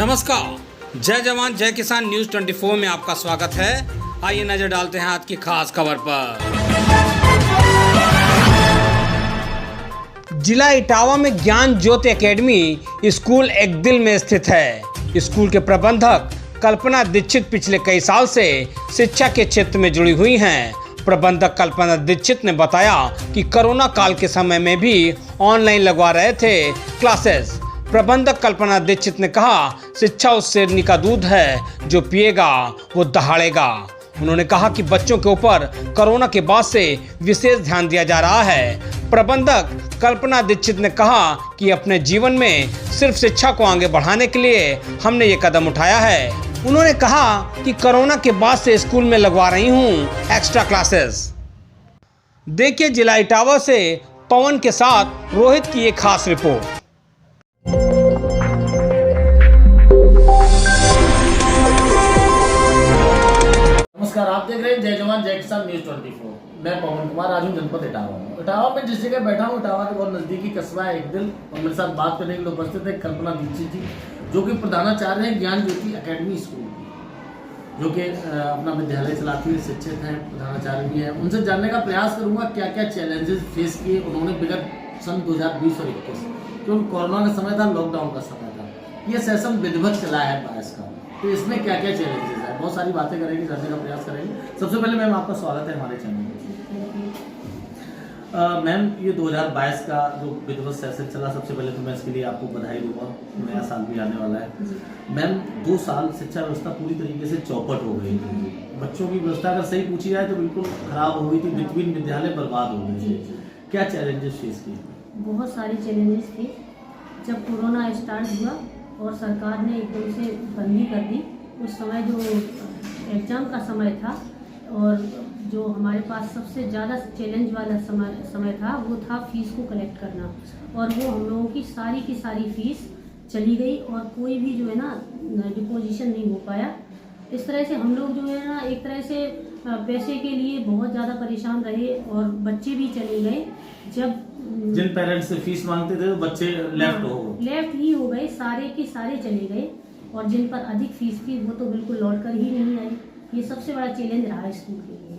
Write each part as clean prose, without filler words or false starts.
नमस्कार, जय जवान जय किसान न्यूज़ 24 में आपका स्वागत है। आइए नजर डालते हैं आज की खास खबर पर। जिला इटावा में ज्ञान ज्योति एकेडमी स्कूल एक दिल में स्थित है। स्कूल के प्रबंधक कल्पना दीक्षित पिछले कई साल से शिक्षा के क्षेत्र में जुड़ी हुई हैं। प्रबंधक कल्पना दीक्षित ने बताया कि कोरोना काल के समय में भी ऑनलाइन लगवा रहे थे क्लासेस। प्रबंधक कल्पना दीक्षित ने कहा, शिक्षा उस शेरनी का दूध है जो पिएगा वो दहाड़ेगा। उन्होंने कहा कि बच्चों के ऊपर कोरोना के बाद से विशेष ध्यान दिया जा रहा है। प्रबंधक कल्पना दीक्षित ने कहा कि अपने जीवन में सिर्फ शिक्षा को आगे बढ़ाने के लिए हमने ये कदम उठाया है। उन्होंने कहा कि कोरोना के बाद से स्कूल में लगवा रही हूँ एक्स्ट्रा क्लासेस। देखिए जिला इटावा से पवन के साथ रोहित की एक खास रिपोर्ट। नमस्कार, आप देख रहे हैं जय जवान जय किसान न्यूज़ 24। मैं पवन कुमार आज हूँ जनपद इटावा में। इटावा में जिस जगह बैठा हूँ, इटावा के बहुत नजदीकी कस्बा है एक दिल, और मेरे साथ बात करने के लिए उपस्थित है कल्पना दीक्षित जी, जो कि प्रधानाचार्य हैं ज्ञान ज्योति एकेडमी स्कूल की, जो कि अपना विद्यालय चलाती है, शिक्षक हैं, प्रधानाचार्य भी हैं। उनसे जानने का प्रयास करूँगा क्या क्या चैलेंजेस फेस किए उन्होंने विगत सन 2020 और 21, क्योंकि कोरोना का समय था, लॉकडाउन का समय था, ये सेशन विधिवत चला है 22 का, तो इसमें क्या क्या चैलेंजेस है, बहुत सारी बातें करेंगे, जानने का प्रयास करेंगे। सबसे पहले मैम आपका स्वागत है हमारे चैनल में। मैम ये 2022 का जो विधिवत सेशन चला, सबसे पहले तो मैं इसके लिए आपको बधाई दूंगा, नया साल भी आने वाला है। मैम 2 साल शिक्षा व्यवस्था पूरी तरीके से चौपट हो गई थी, बच्चों की व्यवस्था अगर सही पूछी जाए तो बिल्कुल खराब हो गई थी, बिटवीन विद्यालय बर्बाद हो गए थे। क्या चैलेंजेस फेस किए? बहुत सारे चैलेंजेस थे। जब कोरोना स्टार्ट हुआ और सरकार ने एकदम से बंदी कर दी, उस समय जो एग्ज़ाम का समय था और जो हमारे पास सबसे ज़्यादा चैलेंज वाला समय था वो था फीस को कलेक्ट करना, और वो हम लोगों की सारी फीस चली गई और कोई भी जो है ना डिपोजिशन नहीं हो पाया। इस तरह से हम लोग जो है ना एक तरह से पैसे के लिए बहुत ज़्यादा परेशान रहे और बच्चे भी चले गए। जब जिन पेरेंट्स से फीस मांगते थे तो बच्चे लेफ्ट ही हो गए, सारे के सारे चले गए, और जिन पर अधिक फीस थी वो तो बिल्कुल लौट कर ही नहीं आई। ये सबसे बड़ा चैलेंज रहा स्कूल के लिए।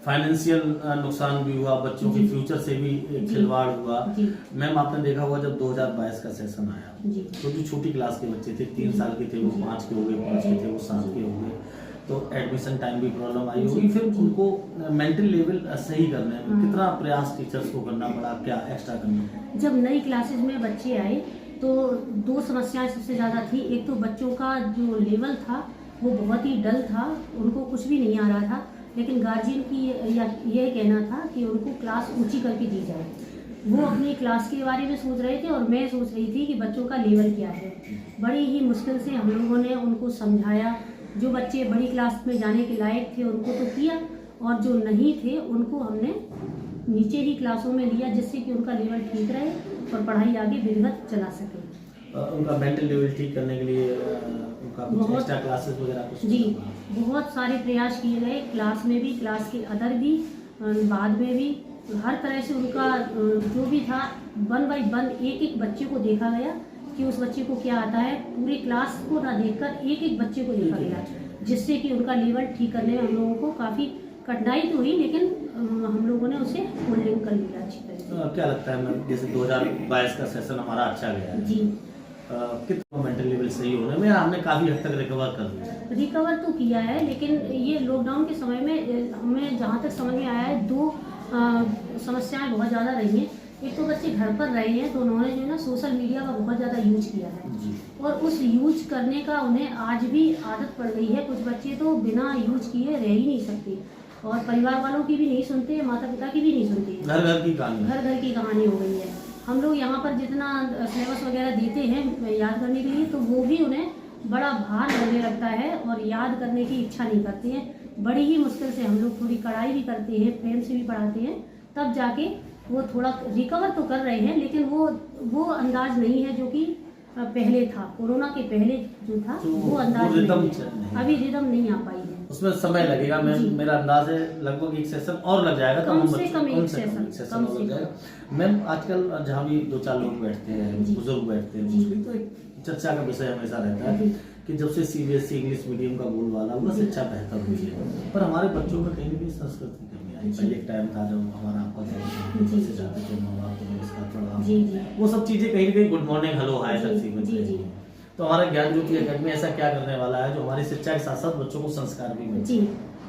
फाइनेंशियल नुकसान भी हुआ, बच्चों के फ्यूचर से भी खिलवाड़ हुआ। मैम आपने देखा हुआ जब 2022 का सेशन आया तो जो छोटी क्लास के बच्चे थे, 3 साल के थे, वो 5 के हो गए, 5 के थे वो 7 के हो गए, तो एडमिशन टाइम भी प्रॉब्लम आई होगी। फिर उनको मेंटल लेवल सही करने में कितना प्रयास टीचर्स को करना पड़ा, क्या एक्स्ट्रा करना? जब नई क्लासेज में बच्चे आए तो 2 समस्याएं सबसे ज़्यादा थी। एक तो बच्चों का जो लेवल था वो बहुत ही डल था, उनको कुछ भी नहीं आ रहा था, लेकिन गार्जियन की यह कहना था कि उनको क्लास ऊंची करके दी जाए। वो अपनी क्लास के बारे में सोच रहे थे और मैं सोच रही थी कि बच्चों का लेवल क्या है। बड़ी ही मुश्किल से हम लोगों ने उनको समझाया। जो बच्चे बड़ी क्लास में जाने के लायक थे उनको तो किया, और जो नहीं थे उनको हमने नीचे ही क्लासों में लिया, जिससे कि उनका लेवल ठीक रहे और पढ़ाई आगे विधिवत चला सके। उनका मेंटल लेवल ठीक करने के लिए उनका कुछ एक्स्ट्रा क्लासेस वगैरह कुछ? जी, बहुत सारे प्रयास किए गए, क्लास में भी, क्लास के अदर भी, बाद में भी, हर तरह से उनका जो भी था 1 बाय 1 एक बच्चे को देखा गया कि उस बच्चे को क्या आता है। पूरी क्लास को ना देखकर एक बच्चे को देखा गया, जिससे कि उनका लेवल ठीक करने में हम लोगों को काफ़ी कठिनाई तो हुई, लेकिन हम लोगों ने उसे होल्डिंग कर लिया अच्छी तरह। क्या लगता है मैम, जैसे 2022 का सेशन हमारा अच्छा गया है जी, कितना मेंटल लेवल सही होने में हमने काफ़ी हद तक रिकवर कर लिया? रिकवर तो किया है, लेकिन ये लॉकडाउन के समय में हमें जहाँ तक समझ में आया है 2 समस्याएं बहुत ज़्यादा रही हैं। एक तो बच्चे घर पर रहे हैं तो उन्होंने जो है ना सोशल मीडिया का बहुत ज़्यादा यूज किया है, और उस यूज करने का उन्हें आज भी आदत पड़ गई है। कुछ बच्चे तो बिना यूज किए रह ही नहीं सकते, और परिवार वालों की भी नहीं सुनते, माता पिता की भी नहीं सुनते। घर घर की कहानी हो गई है। हम लोग यहाँ पर जितना सिलेबस वगैरह देते हैं याद करने के लिए, तो वो भी उन्हें बड़ा भार लगने लगता है और याद करने की इच्छा नहीं करते हैं। बड़ी ही मुश्किल से हम लोग थोड़ी कड़ाई भी करते हैं, प्रेम से भी पढ़ाते हैं, तब जाके वो थोड़ा रिकवर तो कर रहे हैं, लेकिन वो अंदाज नहीं है जो कि पहले था। कोरोना के पहले जो था वो अंदाज अभी रिदम नहीं आ पाई है, उसमें समय लगेगा। मेरा अंदाज है लगभग 1 सेशन और लग जाएगा, कम से कम 1 सेशन लग जाएगा। मैम आजकल जहाँ भी 2-4 लोग बैठते हैं, बुजुर्ग बैठते हैं, तो एक चर्चा का विषय हमेशा रहता है कि जब से CBSE इंग्लिश मीडियम का बोलबाला हुआ शिक्षा बेहतर हुई है, पर हमारे बच्चों का कहीं ना कहीं संस्कृत की कमी आई। पहले एक टाइम था जब हमारा आपका से जाते थे माँ बाप तो इसका प्रणाम, वो सब चीजें कहीं ना कहीं गुड मॉर्निंग हेलो हाय तक सीमित रही। तो हमारा ज्ञान ज्योति अकेडमी ऐसा क्या करने वाला है जो हमारी शिक्षा के साथ साथ बच्चों को संस्कार भी मिले? जी,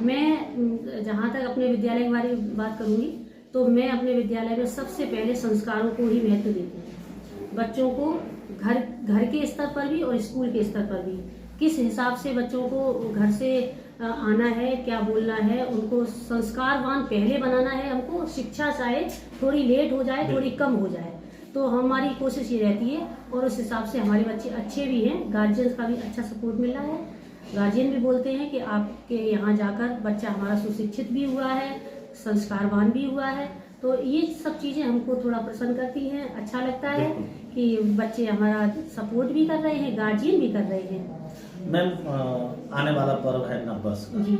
मैं जहाँ तक अपने विद्यालय के बारे में बात करूँगी तो मैं अपने विद्यालय में सबसे पहले संस्कारों को ही महत्व देती हूँ। बच्चों को घर के स्तर पर भी और स्कूल के स्तर पर भी किस हिसाब से बच्चों को घर से आना है, क्या बोलना है, उनको संस्कारवान पहले बनाना है। हमको शिक्षा चाहे थोड़ी लेट हो जाए, थोड़ी कम हो जाए, तो हमारी कोशिश ये रहती है और उस हिसाब से हमारे बच्चे अच्छे भी हैं। गार्जियंस का भी अच्छा सपोर्ट मिल रहा है। गार्जियन भी बोलते हैं कि आपके यहाँ जाकर बच्चा हमारा सुशिक्षित भी हुआ है, संस्कारवान भी हुआ है। तो ये सब चीज़ें हमको थोड़ा प्रसन्न करती हैं, अच्छा लगता है कि बच्चे हमारा सपोर्ट भी कर रहे हैं, गार्जियन भी कर रहे हैं। मैम, आने वाला पर्व है नववर्ष का, जी,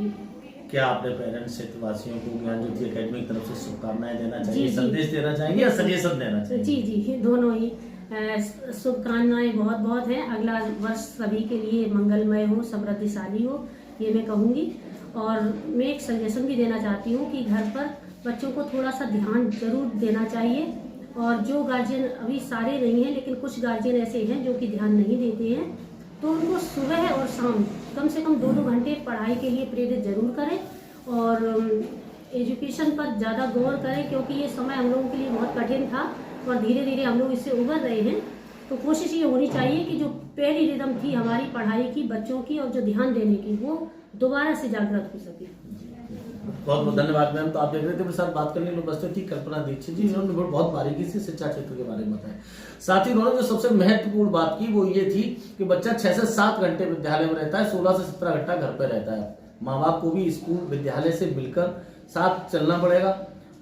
क्या आपने पेरेंट्स क्षेत्रवासियों को ज्ञान ज्योति अकेडमी की तरफ से शुभकामनाएं देना चाहिए, जी, संदेश देना चाहेंगे या सजेशन देना चाहिए? जी, दोनों ही शुभकामनाएं बहुत बहुत हैं। अगला वर्ष सभी के लिए मंगलमय हो, समृद्धिशाली हो, ये मैं कहूँगी। और मैं एक सजेशन भी देना चाहती हूँ कि घर पर बच्चों को थोड़ा सा ध्यान जरूर देना चाहिए। और जो गार्जियन, अभी सारे नहीं हैं लेकिन कुछ गार्जियन ऐसे हैं जो कि ध्यान नहीं देते हैं, तो उनको सुबह और शाम कम से कम 2-2 घंटे पढ़ाई के लिए प्रेरित जरूर करें और एजुकेशन पर ज़्यादा गौर करें, क्योंकि ये समय हम लोगों के लिए बहुत कठिन था और धीरे धीरे हम लोग इससे उभर रहे हैं। तो कोशिश ये होनी चाहिए कि जो पहली रिदम थी हमारी पढ़ाई की, बच्चों की, और जो ध्यान देने की, वो दोबारा से जागृत हो सके। बहुत बहुत धन्यवाद मैम। तो आप देख रहे थे मेरे साथ बात करने में उपस्थित थी कल्पना दीक्षित जी, जिन्होंने बहुत बारीकी से शिक्षा क्षेत्र के बारे में बताया। साथ ही उन्होंने जो सबसे महत्वपूर्ण बात की वो ये थी कि बच्चा 6 से 7 घंटे विद्यालय में रहता है, 16 से 17 घंटा घर पे रहता है। माँ बाप को भी स्कूल विद्यालय से मिलकर साथ चलना पड़ेगा।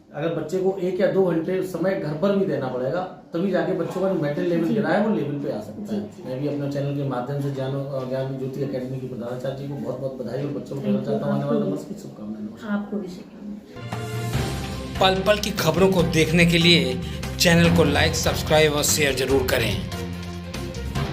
अगर बच्चे को 1 या 2 घंटे समय घर पर भी देना पड़ेगा, तभी जाके बच्चों का जो मेंटल लेवल गिरा है वो लेवल पे आ सकता है। मैं भी अपने चैनल के माध्यम से ज्ञान ज्योति अकेडमी की प्रधानाचार्य जी को बहुत बहुत बधाई और बच्चों को देना चाहता हूँ आने वाले नववर्ष की शुभकामनाएं। आपको भी शुभकामनाएं। पल पल की खबरों को देखने के लिए चैनल को लाइक, सब्सक्राइब और शेयर जरूर करें।